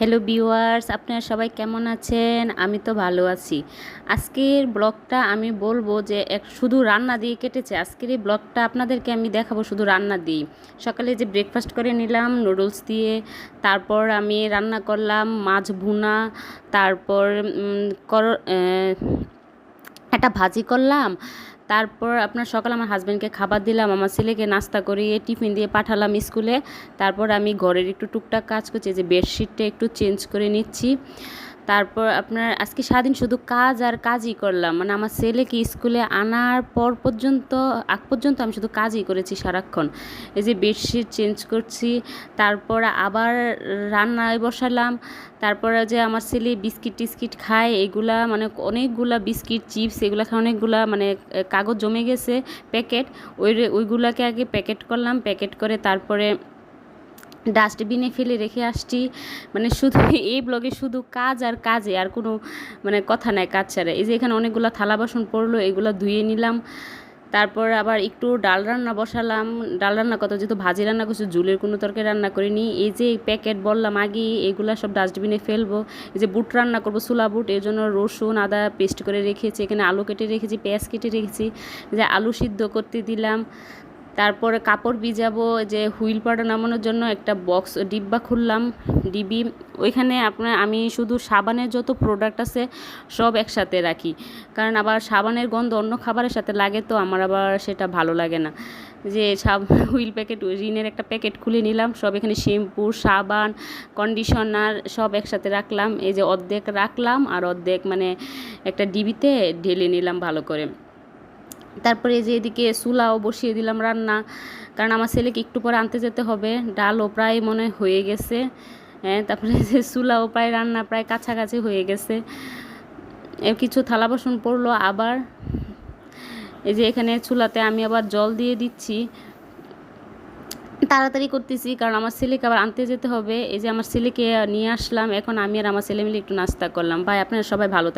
Hello viewers, আপনারা সবাই কেমন আছেন? আমি তো ভালো আছি। আজকের ব্লগটা আমি বলবো যে শুধু রান্না দিয়ে কেটেছে। আজকের এই ব্লগটা আপনাদেরকে আমি দেখাবো শুধু রান্না দিয়েই। সকালে যে ব্রেকফাস্ট করে নিলাম নুডলস দিয়ে, তারপর আমি রান্না করলাম মাছ ভুনা, তারপর একটা ভাজি করলাম। তারপর আপনার সকালে আমার হাজব্যান্ডকে খাবার দিলাম, আমার ছেলেকে নাস্তা করিয়ে টিফিন দিয়ে পাঠালাম স্কুলে। তারপর আমি ঘরের একটু টুকটাক কাজ করছি, যে বেডশিটটা একটু চেঞ্জ করে নিচ্ছি। তারপর আপনার আজকে সারাদিন শুধু কাজ আর কাজই করলাম, মানে আমার ছেলেকে স্কুলে আনার পর পর্যন্ত আগ পর্যন্ত আমি শুধু কাজই করেছি সারাক্ষণ। এই যে বেডশিট চেঞ্জ করছি, তারপর আবার রান্নায় বসালাম। তারপরে যে আমার ছেলে বিস্কিট টিস্কিট খায়, এগুলা মানে অনেকগুলা বিস্কিট চিপস এগুলা খায়, অনেকগুলা মানে কাগজ জমে গেছে প্যাকেট, ওইগুলাকে আগে প্যাকেট করলাম। প্যাকেট করে তারপরে ডাস্টবিনে ফেলে রেখে আসছি। মানে শুধু এই ব্লগে শুধু কাজ আর কাজে, আর কোনো মানে কথা নাই কাজ ছাড়া। এই যে এখানে অনেকগুলো থালা বাসন পড়লো, এগুলো ধুয়ে নিলাম। তারপর আবার একটু ডাল রান্না বসালাম। ডাল রান্না কত, যেহেতু ভাজি রান্না করছি, ঝুলের কোনো তরকারি রান্না করিনি। এই যে প্যাকেট বললাম আগে, এগুলো সব ডাস্টবিনে ফেলবো। এই যে বুট রান্না করবো, ছোলা বুট, এর জন্য রসুন আদা পেস্ট করে রেখেছি। এখানে আলু কেটে রেখেছি, পেঁয়াজ কেটে রেখেছি। যে আলু সিদ্ধ করতে দিলাম। তারপরে কাপড় ভিজাবো, যে হুইল পাউডার নামানোর জন্য একটা বক্স ডিব্বা খুললাম, ডিবি। ওইখানে আমি শুধু সাবানের যত প্রোডাক্ট আছে সব একসাথে রাখি, কারণ আবার সাবানের গন্ধ অন্য খাবারের সাথে লাগে, তো আমার আবার সেটা ভালো লাগে না। যে হুইল প্যাকেট, রিনের একটা প্যাকেট খুলে নিলাম, সব এখানে শ্যাম্পু, সাবান, কন্ডিশনার সব একসাথে রাখলাম। এই যে অর্ধেক রাখলাম আর অর্ধেক মানে একটা ডিবিতে ঢেলে নিলাম ভালো করে। তারপরে যে এদিকে চুলাও বসিয়ে দিলাম রান্না, কারণ আমার ছেলেকে একটু পরে আনতে যেতে হবে। ডালও প্রায় মনে হয়ে গেছে, হ্যাঁ। তারপরে যে চুলাও প্রায় রান্না প্রায় কাছাকাছি হয়ে গেছে। কিছু থালা বাসন পড়লো আবার। এই যে এখানে চুলাতে আমি আবার জল দিয়ে দিচ্ছি, তাড়াতাড়ি করতেছি কারণ আমার ছেলেকে আবার আনতে যেতে হবে। এই যে আমার ছেলেকে নিয়ে আসলাম, এখন আমি আর আমার ছেলে মিলে একটু নাস্তা করলাম। ভাই আপনারা সবাই ভালো থাকবেন।